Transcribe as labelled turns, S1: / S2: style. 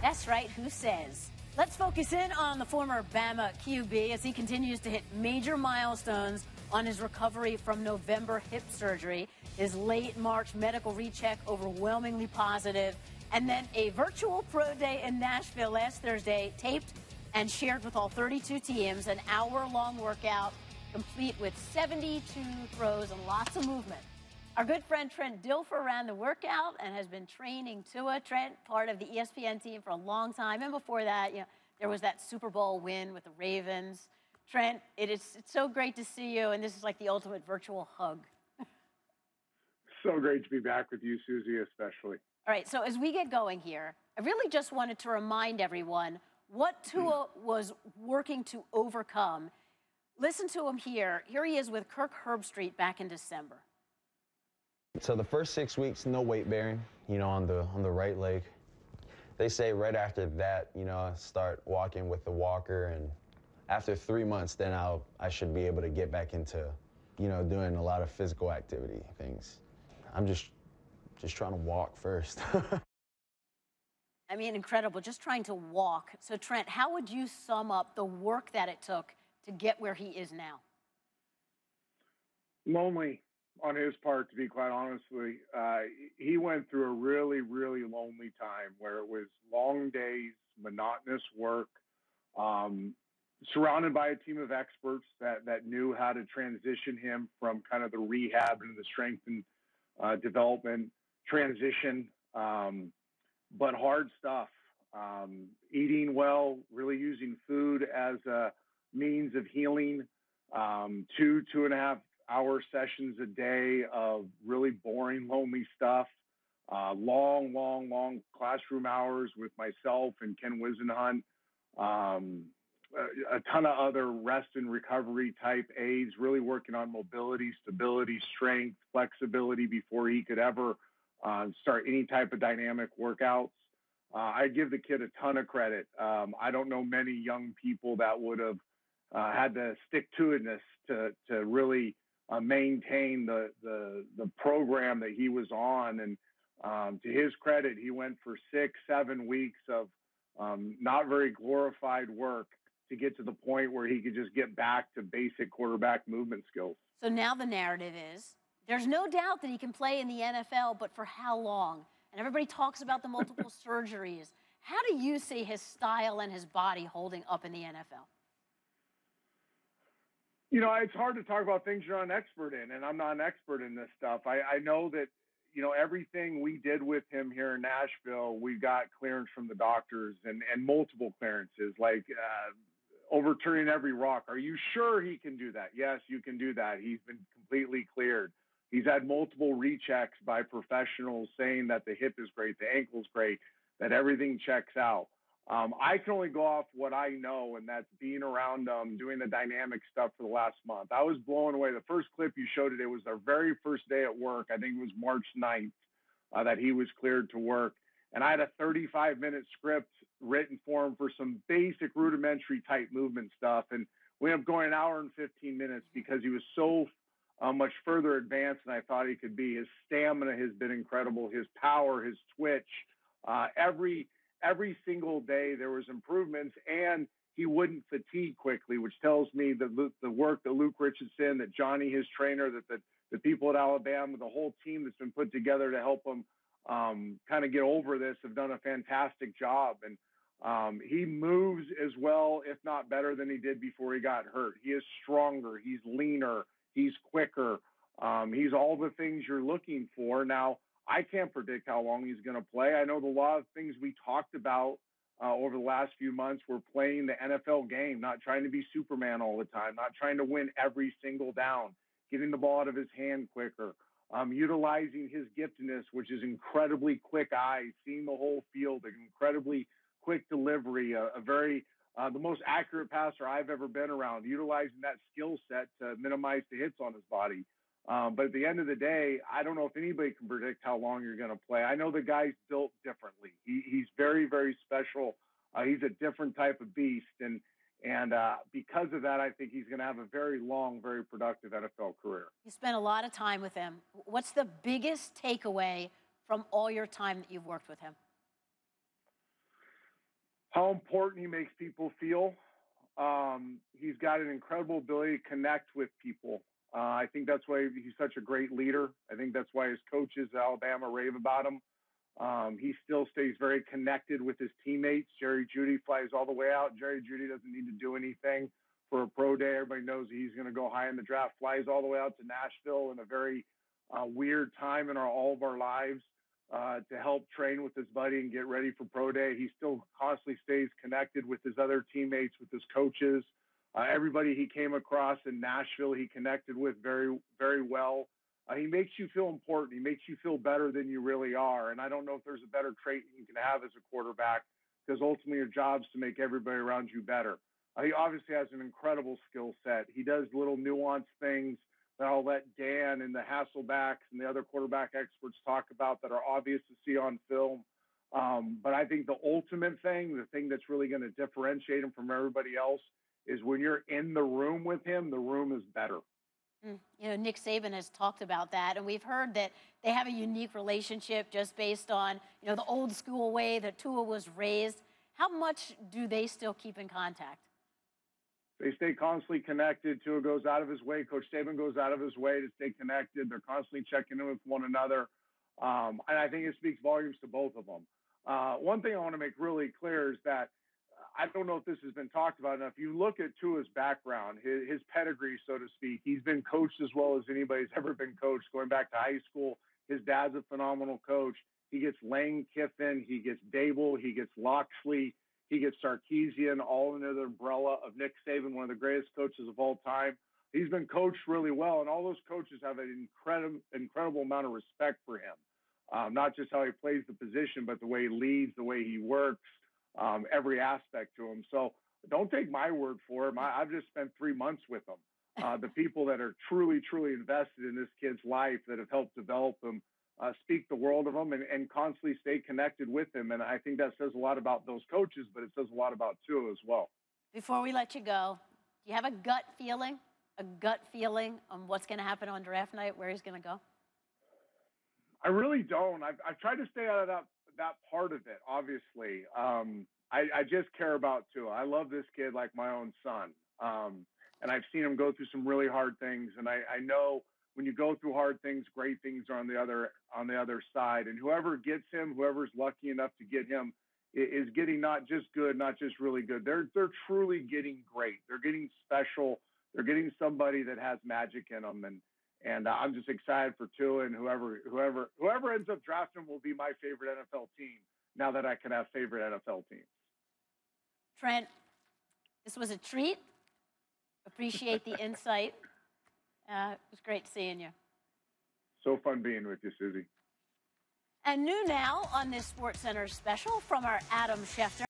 S1: That's right, who says? Let's focus in on the former Bama QB as he continues to hit major milestones on his recovery from November hip surgery. His late March medical recheck overwhelmingly positive, and then a virtual pro day in Nashville last Thursday, taped and shared with all 32 teams, an hour-long workout complete with 72 throws and lots of movement. Our good friend Trent Dilfer ran the workout and has been training Tua. Trent, part of the ESPN team for a long time, and before that, there was that Super Bowl win with the Ravens. Trent, it's so great to see you, and this is like the ultimate virtual hug.
S2: So great to be back with you, Susie, especially.
S1: All right, so as we get going here, I really just wanted to remind everyone what Tua was working to overcome. Listen to him here. Here he is with Kirk Herbstreit back in December.
S3: So the first 6 weeks, no weight bearing, on the right leg. They say right after that, I start walking with the walker, and after 3 months, then I should be able to get back into, doing a lot of physical activity things. I'm just trying to walk first.
S1: I mean, incredible, just trying to walk. So Trent, how would you sum up the work that it took to get where he is now?
S2: Lonely on his part, to be quite honestly. He went through a really, really lonely time where it was long days, monotonous work, surrounded by a team of experts that knew how to transition him from kind of the rehab into the strength and development transition, but hard stuff. Eating well, really using food as a means of healing, 2.5 hour sessions a day of really boring, lonely stuff, long classroom hours with myself and Ken Wisenhunt, a ton of other rest and recovery type aids, really working on mobility, stability, strength, flexibility before he could ever start any type of dynamic workouts. I give the kid a ton of credit. I don't know many young people that would have had the stick-to-itness to really maintain the program that he was on. And to his credit, he went for 6-7 weeks of not very glorified work to get to the point where he could just get back to basic quarterback movement skills.
S1: So now the narrative is, there's no doubt that he can play in the NFL, but for how long? And everybody talks about the multiple surgeries. How do you see his style and his body holding up in the NFL?
S2: It's hard to talk about things you're not an expert in, and I'm not an expert in this stuff. I know that, everything we did with him here in Nashville, we got clearance from the doctors and multiple clearances, like overturning every rock. Are you sure he can do that? Yes, you can do that. He's been completely cleared. He's had multiple rechecks by professionals saying that the hip is great, the ankle's great, that everything checks out. I can only go off what I know, and that's being around doing the dynamic stuff for the last month. I was blown away. The first clip you showed today was our very first day at work. I think it was March 9th that he was cleared to work. And I had a 35-minute script written for him for some basic rudimentary type movement stuff. And we ended up going an hour and 15 minutes because he was so much further advanced than I thought he could be. His stamina has been incredible. His power, his twitch, every single day there was improvements, and he wouldn't fatigue quickly, which tells me the work that Luke Richardson, that Johnny, his trainer, that the people at Alabama, the whole team that's been put together to help him kind of get over this have done a fantastic job. And he moves as well, if not better, than he did before he got hurt. He is stronger. He's leaner. He's quicker. He's all the things you're looking for. Now, I can't predict how long he's going to play. I know a lot of things we talked about over the last few months were playing the NFL game, not trying to be Superman all the time, not trying to win every single down, getting the ball out of his hand quicker, utilizing his giftedness, which is incredibly quick eyes, seeing the whole field, an incredibly quick delivery, the most accurate passer I've ever been around, utilizing that skill set to minimize the hits on his body. But at the end of the day, I don't know if anybody can predict how long you're going to play. I know the guy's built differently. He's very, very special. He's a different type of beast. And because of that, I think he's going to have a very long, very productive NFL career.
S1: You spent a lot of time with him. What's the biggest takeaway from all your time that you've worked with him?
S2: how important he makes people feel. He's got an incredible ability to connect with people. I think that's why he's such a great leader. I think that's why his coaches at Alabama rave about him. He still stays very connected with his teammates. Jerry Jeudy flies all the way out. Jerry Jeudy doesn't need to do anything for a pro day. Everybody knows he's going to go high in the draft. Flies all the way out to Nashville in a very weird time in all of our lives to help train with his buddy and get ready for pro day. He still constantly stays connected with his other teammates, with his coaches. Everybody he came across in Nashville, he connected with very, very well. He makes you feel important. He makes you feel better than you really are. And I don't know if there's a better trait you can have as a quarterback, because ultimately your job is to make everybody around you better. He obviously has an incredible skill set. He does little nuanced things that I'll let Dan and the Hasselbacks and the other quarterback experts talk about that are obvious to see on film. But I think the ultimate thing, the thing that's really going to differentiate him from everybody else, is when you're in the room with him, the room is better.
S1: You know, Nick Saban has talked about that, and we've heard that they have a unique relationship just based on, you know, the old school way that Tua was raised. How much do they still keep in contact?
S2: They stay constantly connected. Tua goes out of his way. Coach Saban goes out of his way to stay connected. They're constantly checking in with one another. And I think it speaks volumes to both of them. One thing I want to make really clear is that I don't know if this has been talked about enough. You look at Tua's background, his pedigree, so to speak. He's been coached as well as anybody's ever been coached, going back to high school. His dad's a phenomenal coach. He gets Lane Kiffin, he gets Dable, he gets Loxley, he gets Sarkisian, all under the umbrella of Nick Saban, one of the greatest coaches of all time. He's been coached really well, and all those coaches have an incredible amount of respect for him. Not just how he plays the position, but the way he leads, the way he works. Every aspect to him. So don't take my word for him. I've just spent 3 months with him. The people that are truly, truly invested in this kid's life, that have helped develop him, speak the world of him and constantly stay connected with him. And I think that says a lot about those coaches, but it says a lot about Tua as well.
S1: Before we let you go, do you have a gut feeling on what's going to happen on draft night, where he's going to go?
S2: I really don't. I've tried to stay out of that part of it, obviously. I just care about Tua. I love this kid like my own son. And I've seen him go through some really hard things. And I know when you go through hard things, great things are on the other side. And whoever gets him, whoever's lucky enough to get him, is getting not just good, not just really good. They're truly getting great. They're getting special. They're getting somebody that has magic in them. And I'm just excited for Tua, and whoever ends up drafting him will be my favorite NFL team, now that I can have favorite NFL teams.
S1: Trent, this was a treat. Appreciate the insight. It was great seeing you.
S2: So fun being with you, Susie.
S1: And new now on this SportsCenter special from our Adam Schefter.